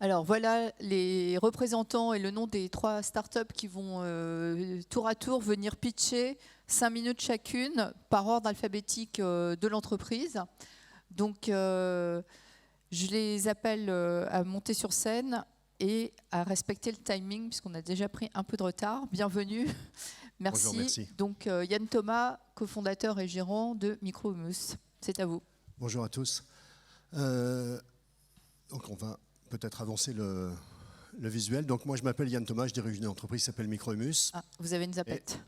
Alors voilà les représentants et le nom des 3 startups qui vont tour à tour venir pitcher 5 minutes chacune par ordre alphabétique de l'entreprise. Donc je les appelle à monter sur scène et à respecter le timing puisqu'on a déjà pris un peu de retard. Bienvenue. Merci. Bonjour, merci. Donc Yann Thomas, cofondateur et gérant de Microhumus. C'est à vous. Bonjour à tous. Donc on va peut-être avancer le visuel. Donc moi je m'appelle Yann Thomas, je dirige une entreprise qui s'appelle Microhumus. Ah, vous avez une zapette.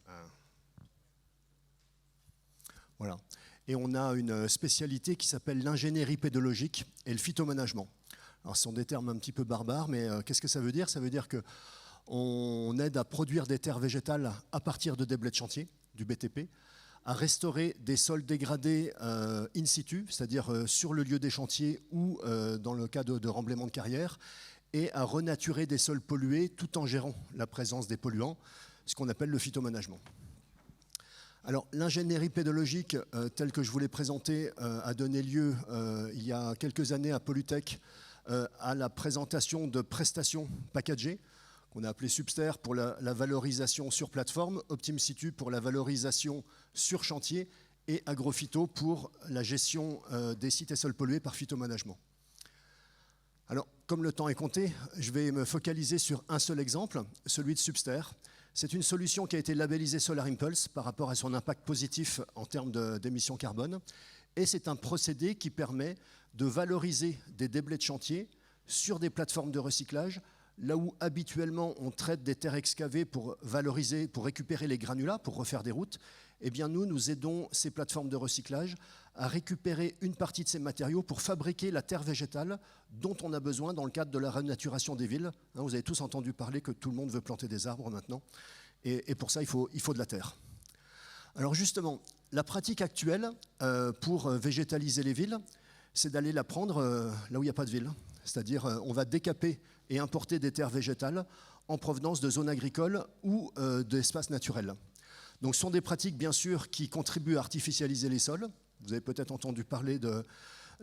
Voilà. Et on a une spécialité qui s'appelle l'ingénierie pédologique et le phytomanagement. Alors ce sont des termes un petit peu barbares, mais qu'est-ce que ça veut dire? Ça veut dire qu'on aide à produire des terres végétales à partir de déblais de chantier, du BTP, à restaurer des sols dégradés in situ, c'est-à-dire sur le lieu des chantiers ou dans le cas de remblaiement de carrière, et à renaturer des sols pollués tout en gérant la présence des polluants, ce qu'on appelle le phytomanagement. Alors l'ingénierie pédologique, telle que je vous l'ai présentée, a donné lieu il y a quelques années à Polytech à la présentation de prestations packagées, qu'on a appelé Subster pour la valorisation sur plateforme, OptimSitu pour la valorisation sur chantier et Agrophyto pour la gestion des sites et sols pollués par phytomanagement. Alors, comme le temps est compté, je vais me focaliser sur un seul exemple, celui de Subster. C'est une solution qui a été labellisée Solar Impulse par rapport à son impact positif en termes d'émissions carbone. Et c'est un procédé qui permet de valoriser des déblais de chantier sur des plateformes de recyclage, là où habituellement on traite des terres excavées pour valoriser, pour récupérer les granulats, pour refaire des routes, eh bien nous aidons ces plateformes de recyclage à récupérer une partie de ces matériaux pour fabriquer la terre végétale dont on a besoin dans le cadre de la renaturation des villes. Vous avez tous entendu parler que tout le monde veut planter des arbres maintenant, et pour ça il faut de la terre. Alors justement, la pratique actuelle pour végétaliser les villes, c'est d'aller la prendre là où il n'y a pas de ville. C'est-à-dire on va décaper et importer des terres végétales en provenance de zones agricoles ou d'espaces naturels. Donc ce sont des pratiques bien sûr qui contribuent à artificialiser les sols. Vous avez peut-être entendu parler de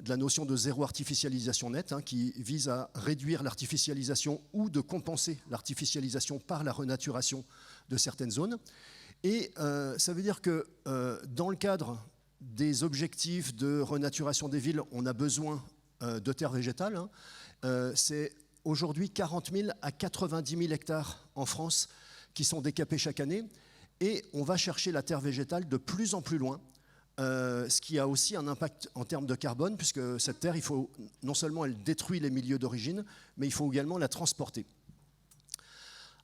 la notion de zéro artificialisation nette, qui vise à réduire l'artificialisation ou de compenser l'artificialisation par la renaturation de certaines zones. Et ça veut dire que dans le cadre des objectifs de renaturation des villes, on a besoin de terres végétales. C'est aujourd'hui 40 000 à 90 000 hectares en France qui sont décapés chaque année. Et on va chercher la terre végétale de plus en plus loin, ce qui a aussi un impact en termes de carbone, puisque cette terre, non seulement elle détruit les milieux d'origine, mais il faut également la transporter.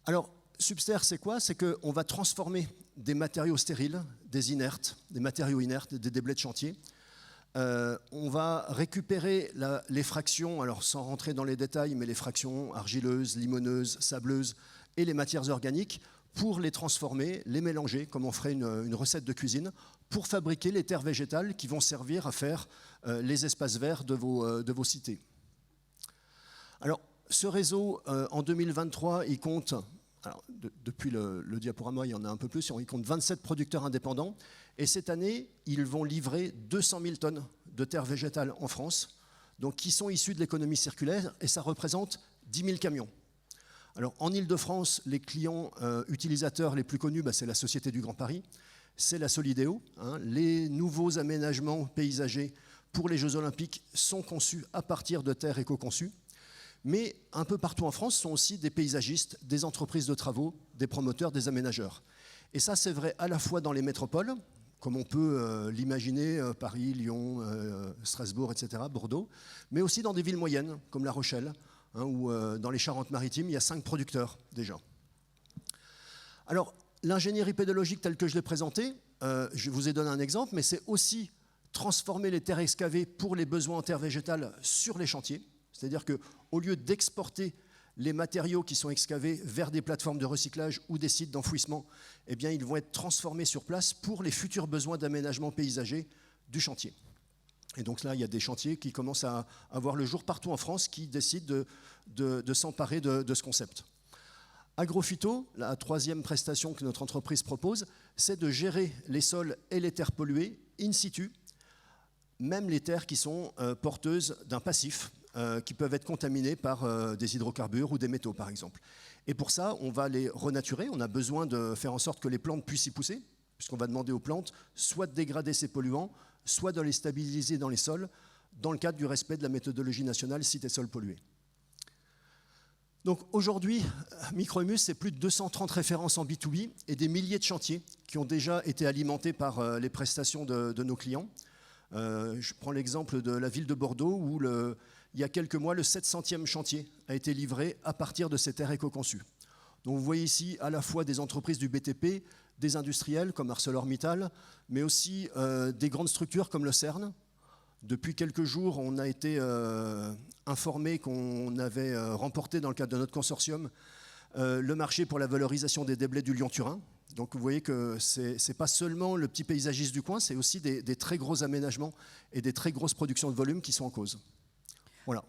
Alors, Subster, c'est quoi? C'est qu'on va transformer des matériaux stériles, des inertes, des matériaux inertes, des déblais de chantier. On va récupérer les fractions, alors sans rentrer dans les détails, mais les fractions argileuses, limoneuses, sableuses et les matières organiques pour les transformer, les mélanger, comme on ferait une recette de cuisine, pour fabriquer les terres végétales qui vont servir à faire les espaces verts de vos cités. Alors, ce réseau, en 2023, il compte, alors, depuis le diaporama, il y en a un peu plus, il compte 27 producteurs indépendants, et cette année, ils vont livrer 200 000 tonnes de terres végétales en France, donc qui sont issues de l'économie circulaire, et ça représente 10 000 camions. Alors, en Ile-de-France, les clients utilisateurs les plus connus, c'est la Société du Grand Paris, c'est la Solidéo. Les nouveaux aménagements paysagers pour les Jeux Olympiques sont conçus à partir de terres éco-conçues. Mais un peu partout en France sont aussi des paysagistes, des entreprises de travaux, des promoteurs, des aménageurs. Et ça, c'est vrai à la fois dans les métropoles, comme on peut l'imaginer, Paris, Lyon, Strasbourg, etc., Bordeaux, mais aussi dans des villes moyennes, comme La Rochelle, ou dans les Charentes-Maritimes, il y a 5 producteurs déjà. Alors, l'ingénierie pédologique telle que je l'ai présentée, je vous ai donné un exemple, mais c'est aussi transformer les terres excavées pour les besoins en terres végétales sur les chantiers. C'est-à-dire qu'au lieu d'exporter les matériaux qui sont excavés vers des plateformes de recyclage ou des sites d'enfouissement, eh bien, ils vont être transformés sur place pour les futurs besoins d'aménagement paysager du chantier. Et donc là, il y a des chantiers qui commencent à voir le jour partout en France qui décident de s'emparer de ce concept. Agrophyto, la troisième prestation que notre entreprise propose, c'est de gérer les sols et les terres polluées in situ, même les terres qui sont porteuses d'un passif, qui peuvent être contaminés par des hydrocarbures ou des métaux, par exemple. Et pour ça, on va les renaturer. On a besoin de faire en sorte que les plantes puissent y pousser, puisqu'on va demander aux plantes soit de dégrader ces polluants, soit de les stabiliser dans les sols, dans le cadre du respect de la méthodologie nationale sites et sols pollués. Donc aujourd'hui, Microhumus, c'est plus de 230 références en B2B et des milliers de chantiers qui ont déjà été alimentés par les prestations de nos clients. Je prends l'exemple de la ville de Bordeaux où il y a quelques mois, le 700e chantier a été livré à partir de ces terres éco-conçues. Donc vous voyez ici à la fois des entreprises du BTP, des industriels comme ArcelorMittal, mais aussi des grandes structures comme le CERN. Depuis quelques jours, on a été informé qu'on avait remporté dans le cadre de notre consortium le marché pour la valorisation des déblais du Lyon-Turin. Donc vous voyez que ce n'est pas seulement le petit paysagiste du coin, c'est aussi des très gros aménagements et des très grosses productions de volume qui sont en cause. Voilà.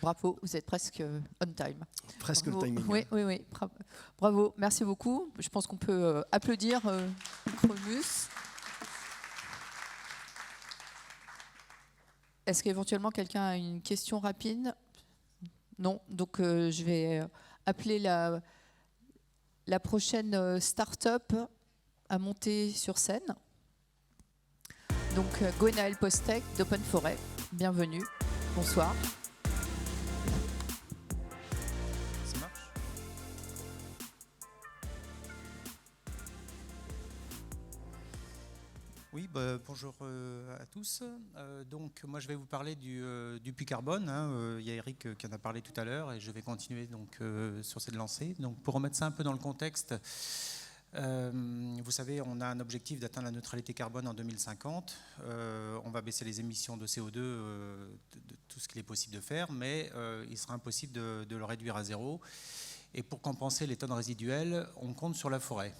Bravo, vous êtes presque on time. Presque Bravo. le timing. Oui, bravo, merci beaucoup. Je pense qu'on peut applaudir Microhumus. Est-ce qu'éventuellement quelqu'un a une question rapide? Non, donc je vais appeler la prochaine start-up à monter sur scène. Donc Gwenaël Postek d'Open Forêt, bienvenue, bonsoir. Ça marche ? Oui, bonjour à tous. Donc, moi, je vais vous parler du puits carbone. Il y a Eric qui en a parlé tout à l'heure et je vais continuer donc, sur cette lancée. Donc, pour remettre ça un peu dans le contexte, vous savez, on a un objectif d'atteindre la neutralité carbone en 2050. On va baisser les émissions de CO2 de tout ce qu'il est possible de faire, mais il sera impossible de le réduire à zéro. Et pour compenser les tonnes résiduelles, on compte sur la forêt.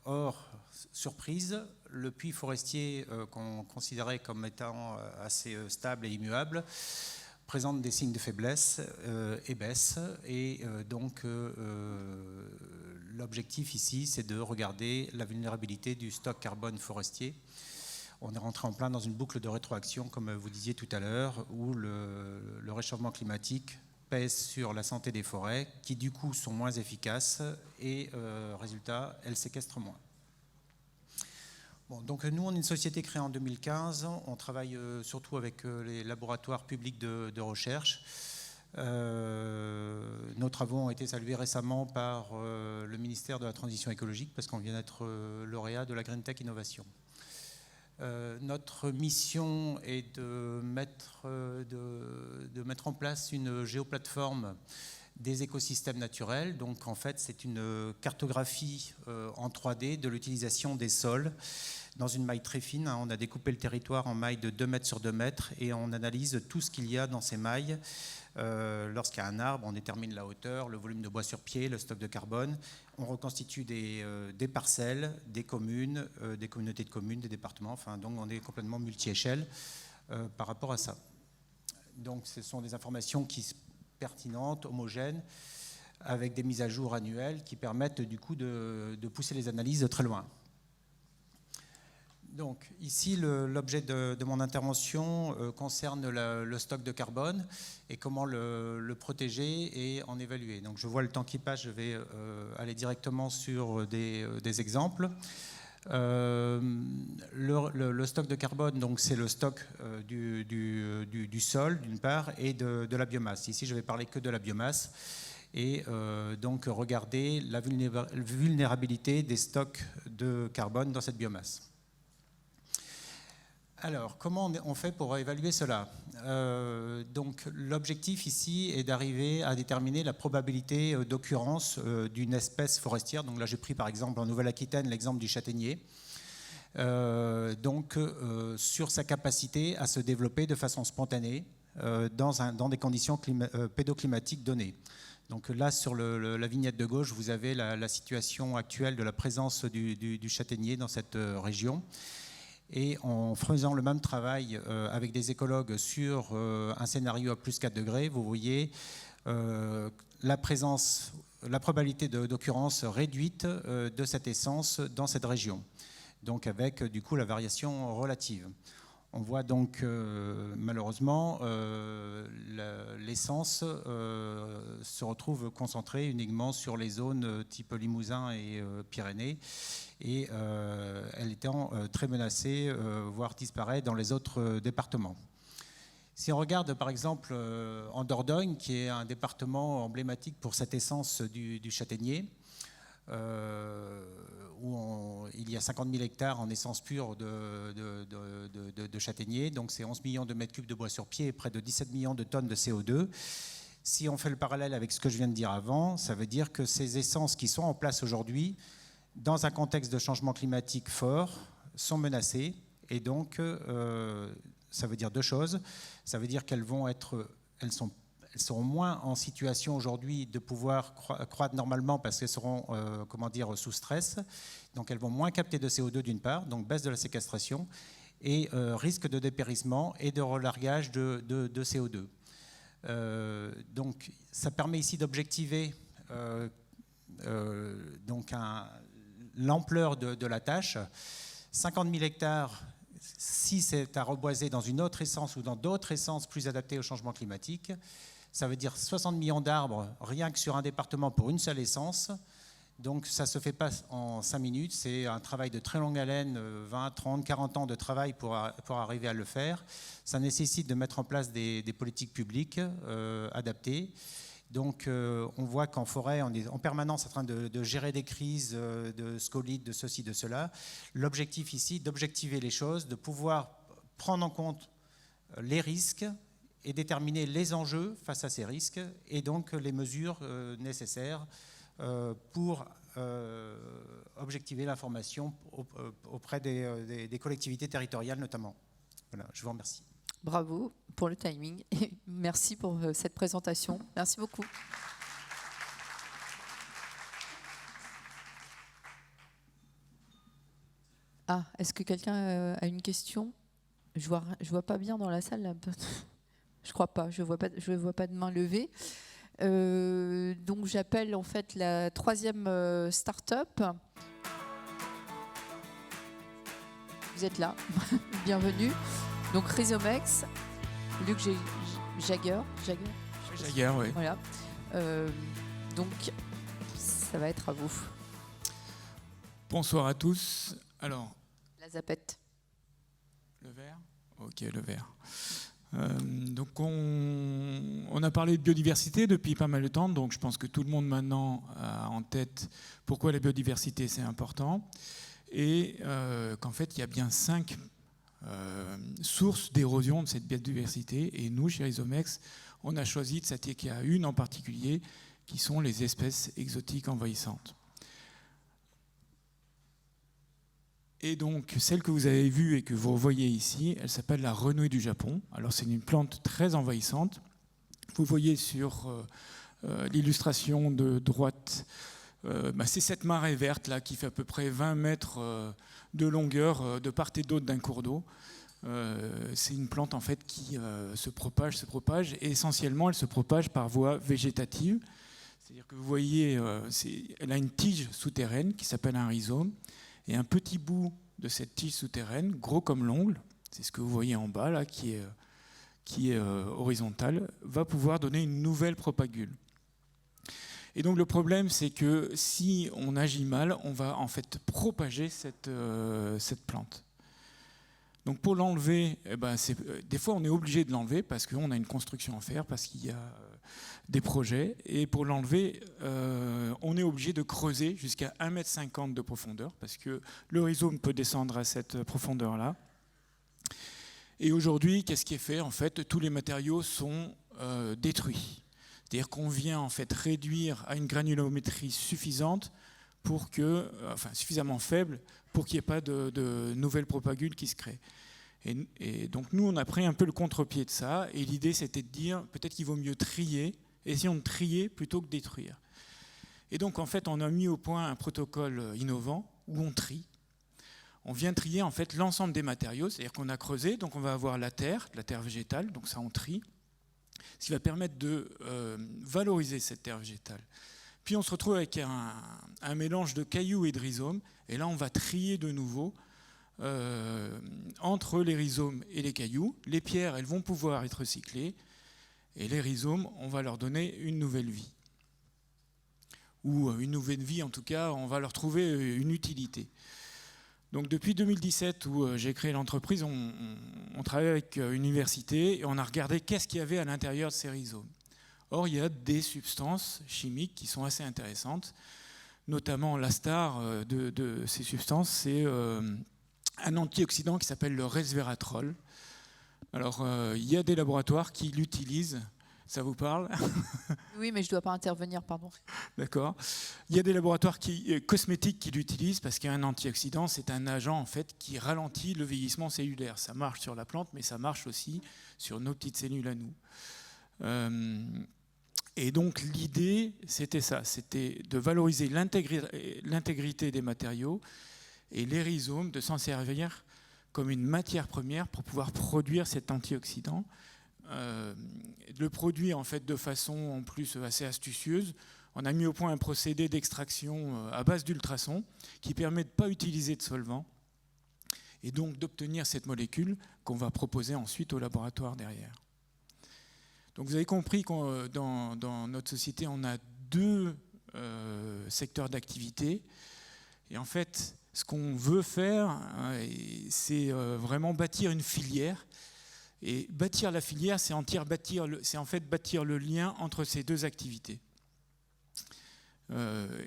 Or, surprise, le puits forestier qu'on considérait comme étant assez stable et immuable présente des signes de faiblesse et baisse. Et donc, l'objectif ici, c'est de regarder la vulnérabilité du stock carbone forestier. On est rentré en plein dans une boucle de rétroaction, comme vous disiez tout à l'heure, où le réchauffement climatique pèse sur la santé des forêts, qui du coup sont moins efficaces et, résultat, elles séquestrent moins. Bon, donc nous, on est une société créée en 2015. On travaille surtout avec les laboratoires publics de recherche. Nos travaux ont été salués récemment par le ministère de la Transition écologique parce qu'on vient d'être lauréat de la Green Tech Innovation. Notre mission est de mettre en place une géoplateforme des écosystèmes naturels. Donc en fait, c'est une cartographie en 3D de l'utilisation des sols dans une maille très fine. On a découpé le territoire en mailles de 2 mètres sur 2 mètres et on analyse tout ce qu'il y a dans ces mailles. Lorsqu'il y a un arbre, on détermine la hauteur, le volume de bois sur pied, le stock de carbone. On reconstitue des parcelles, des communes, des communautés de communes, des départements. Enfin, donc on est complètement multi-échelle par rapport à ça. Donc ce sont des informations pertinentes, homogènes, avec des mises à jour annuelles qui permettent du coup de pousser les analyses de très loin. Donc ici, l'objet de mon intervention concerne le stock de carbone et comment le protéger et en évaluer. Donc je vois le temps qui passe, je vais aller directement sur des exemples. Le stock de carbone, donc c'est le stock du sol d'une part et de la biomasse. Ici, je vais parler que de la biomasse et donc regarder la vulnérabilité des stocks de carbone dans cette biomasse. Alors, comment on fait pour évaluer cela? Donc, l'objectif ici est d'arriver à déterminer la probabilité d'occurrence d'une espèce forestière. Donc là, j'ai pris par exemple en Nouvelle-Aquitaine l'exemple du châtaignier. Sur sa capacité à se développer de façon spontanée dans des conditions pédoclimatiques données. Donc là, sur la vignette de gauche, vous avez la situation actuelle de la présence du châtaignier dans cette région. Et en faisant le même travail avec des écologues sur un scénario à plus 4 degrés, vous voyez la probabilité d'occurrence réduite de cette essence dans cette région. Donc avec du coup la variation relative. On voit donc malheureusement l'essence se retrouve concentrée uniquement sur les zones type Limousin et Pyrénées, et elle étant très menacée, voire disparaît dans les autres départements. Si on regarde par exemple en Dordogne, qui est un département emblématique pour cette essence du châtaignier, où il y a 50 000 hectares en essence pure de châtaignier, donc c'est 11 millions de mètres cubes de bois sur pied et près de 17 millions de tonnes de CO2. Si on fait le parallèle avec ce que je viens de dire avant, ça veut dire que ces essences qui sont en place aujourd'hui, dans un contexte de changement climatique fort, sont menacées, et donc ça veut dire deux choses. Ça veut dire qu'elles seront moins en situation aujourd'hui de pouvoir croître normalement parce qu'elles seront sous stress. Donc elles vont moins capter de CO2 d'une part, donc baisse de la séquestration, et risque de dépérissement et de relargage de CO2. Donc ça permet ici d'objectiver l'ampleur de la tâche. 50 000 hectares, si c'est à reboiser dans une autre essence ou dans d'autres essences plus adaptées au changement climatique, ça veut dire 60 millions d'arbres rien que sur un département pour une seule essence. Donc ça ne se fait pas en 5 minutes, c'est un travail de très longue haleine, 20, 30, 40 ans de travail pour arriver à le faire. Ça nécessite de mettre en place des politiques publiques adaptées. Donc on voit qu'en forêt, on est en permanence en train de gérer des crises, de scolites, de ceci, de cela. L'objectif ici, d'objectiver les choses, de pouvoir prendre en compte les risques et déterminer les enjeux face à ces risques, et donc les mesures nécessaires pour objectiver l'information auprès des collectivités territoriales notamment. Voilà, je vous remercie. Bravo pour le timing et merci pour cette présentation. Merci beaucoup. Ah, est-ce que quelqu'un a une question ? Je vois pas bien dans la salle là. Je crois pas. Je vois pas de main levée. Donc j'appelle en fait la troisième start-up. Vous êtes là. Bienvenue. Donc Rhizomex, Luc Jager, oui. Voilà. Donc ça va être à vous. Bonsoir à tous. Alors, La zapette. le vert. Ok, le vert. Donc on a parlé de biodiversité depuis pas mal de temps, donc je pense que tout le monde maintenant a en tête pourquoi la biodiversité c'est important, et qu'en fait il y a bien 5 sources d'érosion de cette biodiversité, et nous chez Rhizomex on a choisi de s'attaquer à une en particulier, qui sont les espèces exotiques envahissantes. Et donc, celle que vous avez vue et que vous voyez ici, elle s'appelle la renouille du Japon. Alors, c'est une plante très envahissante. Vous voyez sur l'illustration de droite, c'est cette marée verte là, qui fait à peu près 20 mètres de longueur de part et d'autre d'un cours d'eau. C'est une plante en fait qui se propage, et essentiellement, elle se propage par voie végétative. C'est-à-dire que vous voyez, elle a une tige souterraine qui s'appelle un rhizome. Et un petit bout de cette tige souterraine, gros comme l'ongle, c'est ce que vous voyez en bas, là, qui est horizontal, va pouvoir donner une nouvelle propagule. Et donc le problème, c'est que si on agit mal, on va en fait propager cette plante. Donc pour l'enlever, des fois on est obligé de l'enlever parce qu'on a une construction à faire, parce qu'il y a des projets. Et pour l'enlever, on est obligé de creuser jusqu'à 1,50 m de profondeur, parce que le rhizome peut descendre à cette profondeur-là. Et aujourd'hui, qu'est-ce qui est fait ? En fait, tous les matériaux sont détruits. C'est-à-dire qu'on vient en fait réduire à une granulométrie suffisante suffisamment faible pour qu'il n'y ait pas de nouvelles propagules qui se créent. Et donc nous, on a pris un peu le contre-pied de ça, et l'idée c'était de dire peut-être qu'il vaut mieux trier, essayons de trier plutôt que détruire. Et donc en fait, on a mis au point un protocole innovant où on trie. On vient trier en fait l'ensemble des matériaux, c'est-à-dire qu'on a creusé, donc on va avoir la terre végétale, donc ça on trie, ce qui va permettre de valoriser cette terre végétale. Puis on se retrouve avec un mélange de cailloux et de rhizomes, et là on va trier de nouveau entre les rhizomes et les cailloux. Les pierres, elles vont pouvoir être recyclées, et les rhizomes, on va leur donner une nouvelle vie. Ou une nouvelle vie, en tout cas, on va leur trouver une utilité. Donc depuis 2017, où j'ai créé l'entreprise, on travaille avec une université et on a regardé qu'est-ce qu'il y avait à l'intérieur de ces rhizomes. Or, il y a des substances chimiques qui sont assez intéressantes, notamment la star de ces substances, c'est un antioxydant qui s'appelle le resveratrol. Alors, il y a des laboratoires qui l'utilisent. Ça vous parle? Oui, mais je ne dois pas intervenir, pardon. D'accord. Il y a des laboratoires cosmétiques qui l'utilisent parce qu'un antioxydant, c'est un agent en fait, qui ralentit le vieillissement cellulaire. Ça marche sur la plante, mais ça marche aussi sur nos petites cellules à nous. Et donc l'idée, c'était ça, c'était de valoriser l'intégrité des matériaux et les rhizomes, de s'en servir comme une matière première pour pouvoir produire cet antioxydant. Le produit en fait de façon en plus assez astucieuse. On a mis au point un procédé d'extraction à base d'ultrasons qui permet de ne pas utiliser de solvant et donc d'obtenir cette molécule qu'on va proposer ensuite au laboratoire derrière. Donc vous avez compris que dans notre société, on a deux secteurs d'activité. Et en fait, ce qu'on veut faire, c'est vraiment bâtir une filière. Et bâtir la filière, c'est en fait bâtir le lien entre ces deux activités.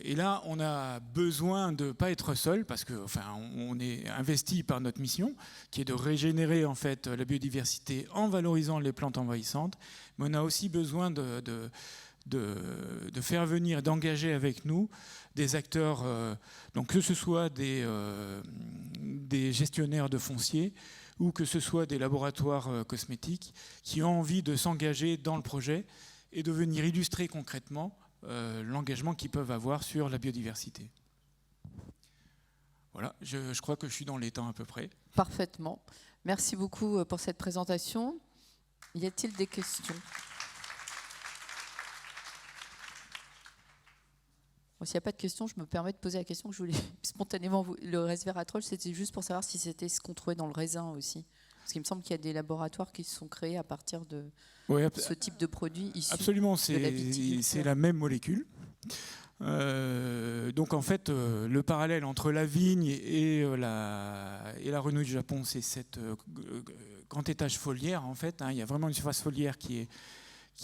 Et là, on a besoin de ne pas être seul, parce que, on est investi par notre mission, qui est de régénérer en fait la biodiversité en valorisant les plantes envahissantes. Mais on a aussi besoin de faire venir, d'engager avec nous des acteurs, donc que ce soit des gestionnaires de foncier ou que ce soit des laboratoires cosmétiques qui ont envie de s'engager dans le projet et de venir illustrer concrètement l'engagement qu'ils peuvent avoir sur la biodiversité. Voilà, je crois que je suis dans les temps à peu près. Parfaitement. Merci beaucoup pour cette présentation. Y a-t-il des questions? Bon, s'il n'y a pas de questions, je me permets de poser la question que je voulais spontanément. Le resveratrol, c'était juste pour savoir si c'était ce qu'on trouvait dans le raisin aussi. Parce qu'il me semble qu'il y a des laboratoires qui se sont créés à partir de ce type de produit issu absolument, de la viticulture. c'est la même molécule. Donc en fait, le parallèle entre la vigne et la renouille du Japon, c'est cette grand étage foliaire en fait. Il y a vraiment une surface foliaire qui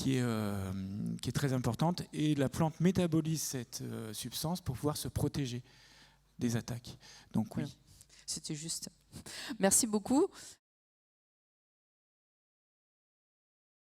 est très importante et la plante métabolise cette substance pour pouvoir se protéger des attaques. Donc oui. C'était juste. Merci beaucoup.